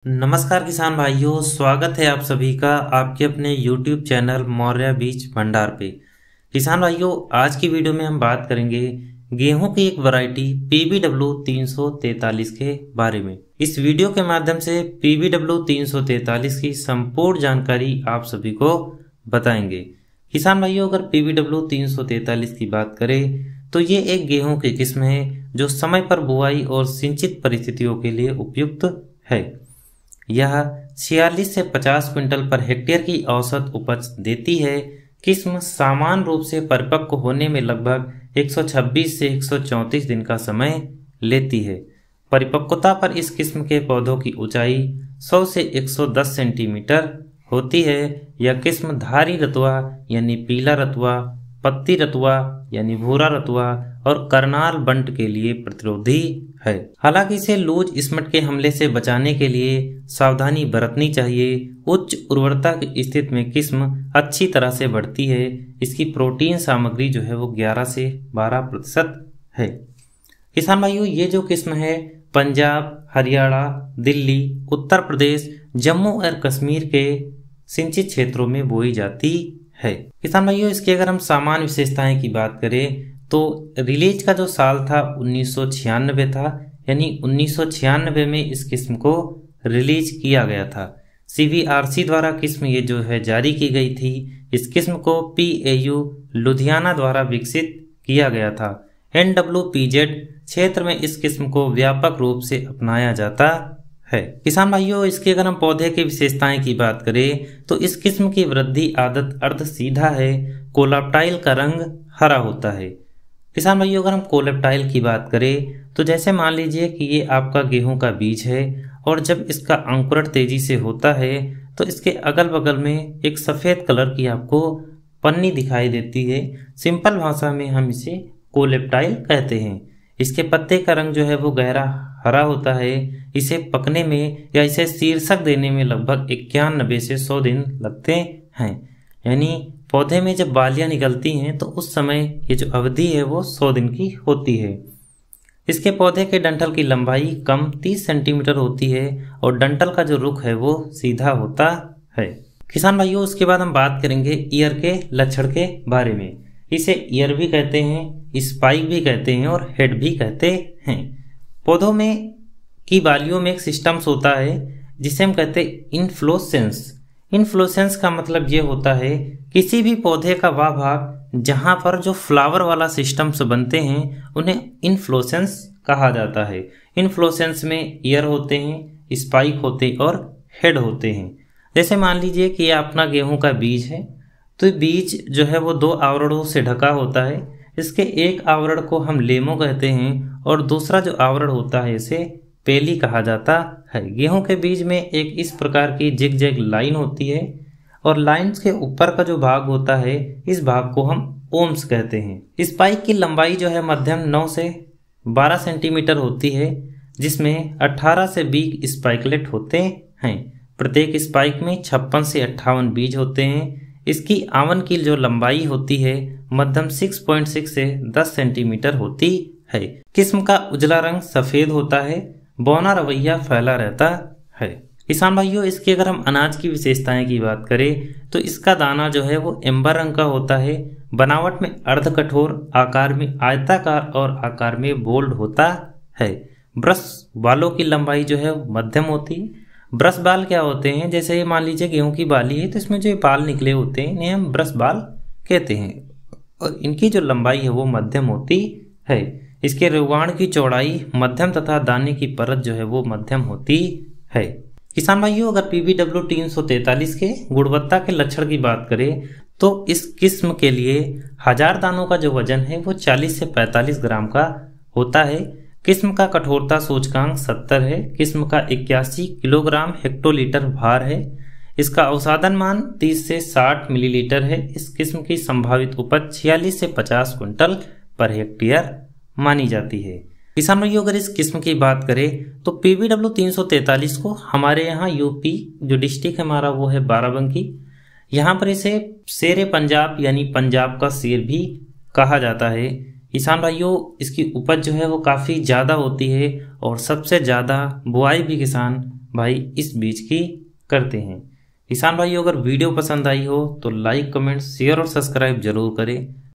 नमस्कार किसान भाइयों, स्वागत है आप सभी का आपके अपने YouTube चैनल मौर्य बीज भंडार पे। किसान भाइयों, आज की वीडियो में हम बात करेंगे गेहूं की एक वैरायटी PBW 343 के बारे में। इस वीडियो के माध्यम से PBW 343 की संपूर्ण जानकारी आप सभी को बताएंगे। किसान भाइयों, अगर PBW 343 की बात करें तो ये एक गेहूं की किस्म है जो समय पर बुआई और सिंचित परिस्थितियों के लिए उपयुक्त है। यह 46 से 50 क्विंटल पर हेक्टेयर की औसत उपज देती है। किस्म सामान्य रूप से परिपक्व होने में लगभग 126 से 134 दिन का समय लेती है। परिपक्वता पर इस किस्म के पौधों की ऊंचाई 100 से 110 सेंटीमीटर होती है। यह किस्म धारी रतुआ यानी पीला रतुआ, पत्ती रतुआ यानी भूरा रतुआ और करनाल बंट के लिए प्रतिरोधी है। हालांकि इसे लूज स्मट के हमले से बचाने के लिए सावधानी बरतनी चाहिए। उच्च उर्वरता की स्थिति में किस्म अच्छी तरह से बढ़ती है। इसकी प्रोटीन सामग्री जो है वो 11 से 12% है। किसान भाइयों, ये जो किस्म है पंजाब, हरियाणा, दिल्ली, उत्तर प्रदेश, जम्मू और कश्मीर के सिंचित क्षेत्रों में बोई जाती है। किसान भाइयों, इसकी अगर हम सामान्य विशेषताएं की बात करें तो रिलीज का जो साल था 1996 था, यानी 1996 में इस किस्म को रिलीज किया गया था। CBRC द्वारा किस्म ये जो है जारी की गई थी। इस किस्म को PAU लुधियाना द्वारा विकसित किया गया था। NWPZ क्षेत्र में इस किस्म को व्यापक रूप से अपनाया जाता है। किसान भाइयों, इसके अगर हम पौधे की विशेषताएं की बात करें तो इस किस्म की वृद्धि आदत अर्ध सीधा है। कोलेप्टाइल का रंग हरा होता है। किसान भाइयों, अगर हम कोलेप्टाइल की बात करें तो जैसे मान लीजिए कि ये आपका गेहूं का बीज है और जब इसका अंकुरण तेजी से होता है तो इसके अगल बगल में एक सफ़ेद कलर की आपको पन्नी दिखाई देती है। सिंपल भाषा में हम इसे कोलेप्टाइल कहते हैं। इसके पत्ते का रंग जो है वो गहरा हरा होता है। इसे पकने में या इसे शीर्षक देने में लगभग 91 से 100 दिन लगते हैं। यानी पौधे में जब बालियां निकलती हैं तो उस समय ये जो अवधि है वो 100 दिन की होती है। इसके पौधे के डंठल की लंबाई कम 30 सेंटीमीटर होती है और डंठल का जो रुख है वो सीधा होता है। किसान भाइयों, उसके बाद हम बात करेंगे ईयर के लक्षण के बारे में। इसे ईयर भी कहते हैं, स्पाइक भी कहते हैं और हेड भी कहते हैं। पौधों में की बालियों में एक सिस्टम्स होता है जिसे हम कहते हैं इन्फ्लोरेसेंस। इन्फ्लोरेसेंस का मतलब ये होता है किसी भी पौधे का वह भाग जहाँ पर जो फ्लावर वाला सिस्टम्स बनते हैं उन्हें इन्फ्लोरेसेंस कहा जाता है। इन्फ्लोरेसेंस में ईयर होते हैं, स्पाइक होते हैं और हेड होते हैं। जैसे मान लीजिए कि ये अपना गेहूं का बीज है तो बीज जो है वो 2 आवरणों से ढका होता है। इसके एक आवरण को हम लेमो कहते हैं और दूसरा जो आवरण होता है इसे पेली कहा जाता है। गेहूं के बीज में एक इस प्रकार की जिग जैग लाइन होती है और लाइन्स के ऊपर का जो भाग होता है इस भाग को हम ओम्स कहते हैं। स्पाइक की लंबाई जो है मध्यम 9 से 12 सेंटीमीटर होती है, जिसमें 18 से 20 स्पाइकलेट होते हैं। प्रत्येक स्पाइक में 56 से 58 बीज होते हैं। इसकी आवन की जो लंबाई होती है मध्यम 6.6 से 10 सेंटीमीटर होती है। किस्म का उजला रंग सफेद होता है। बौना रवैया फैला रहता है। किसान भाइयों, इसकी अगर हम अनाज की विशेषताएं की बात करें तो इसका दाना जो है वो एम्बर रंग का होता है। बनावट में अर्ध कठोर, आकार में आयताकार और आकार में बोल्ड होता है। ब्रश बालों की लंबाई जो है मध्यम होती है। ब्रश बाल क्या होते हैं, जैसे मान लीजिए गेहूं की बाली है तो इसमें जो बाल निकले होते हैं इन्हें हम ब्रश बाल कहते हैं और इनकी जो लंबाई है वो मध्यम होती है। इसके रेवाण की चौड़ाई मध्यम तथा दाने की परत जो है वो मध्यम होती है। किसान भाइयों, अगर PBW 343 के गुणवत्ता के लक्षण की बात करें तो इस किस्म के लिए 1000 दानों का जो वजन है वो 40 से 45 ग्राम का होता है। किस्म का कठोरता सूचकांक 70 है। किस्म का 81 किलोग्राम हेक्टोलीटर भार है। इसका अवसादन मान 30 से 60 मिलीलीटर है। इस किस्म की संभावित उपज 46 से 50 क्विंटल पर हेक्टेयर मानी जाती है। किसान भाइयों, अगर इस किस्म की बात करें तो PBW 343 को हमारे यहाँ यूपी जो डिस्ट्रिक्ट है हमारा वो है बाराबंकी, यहाँ पर इसे शेर पंजाब यानी पंजाब का शेर भी कहा जाता है। किसान भाइयों, इसकी उपज जो है वो काफ़ी ज़्यादा होती है और सबसे ज़्यादा बुआई भी किसान भाई इस बीज की करते हैं। किसान भाइयों, अगर वीडियो पसंद आई हो तो लाइक, कमेंट, शेयर और सब्सक्राइब जरूर करें।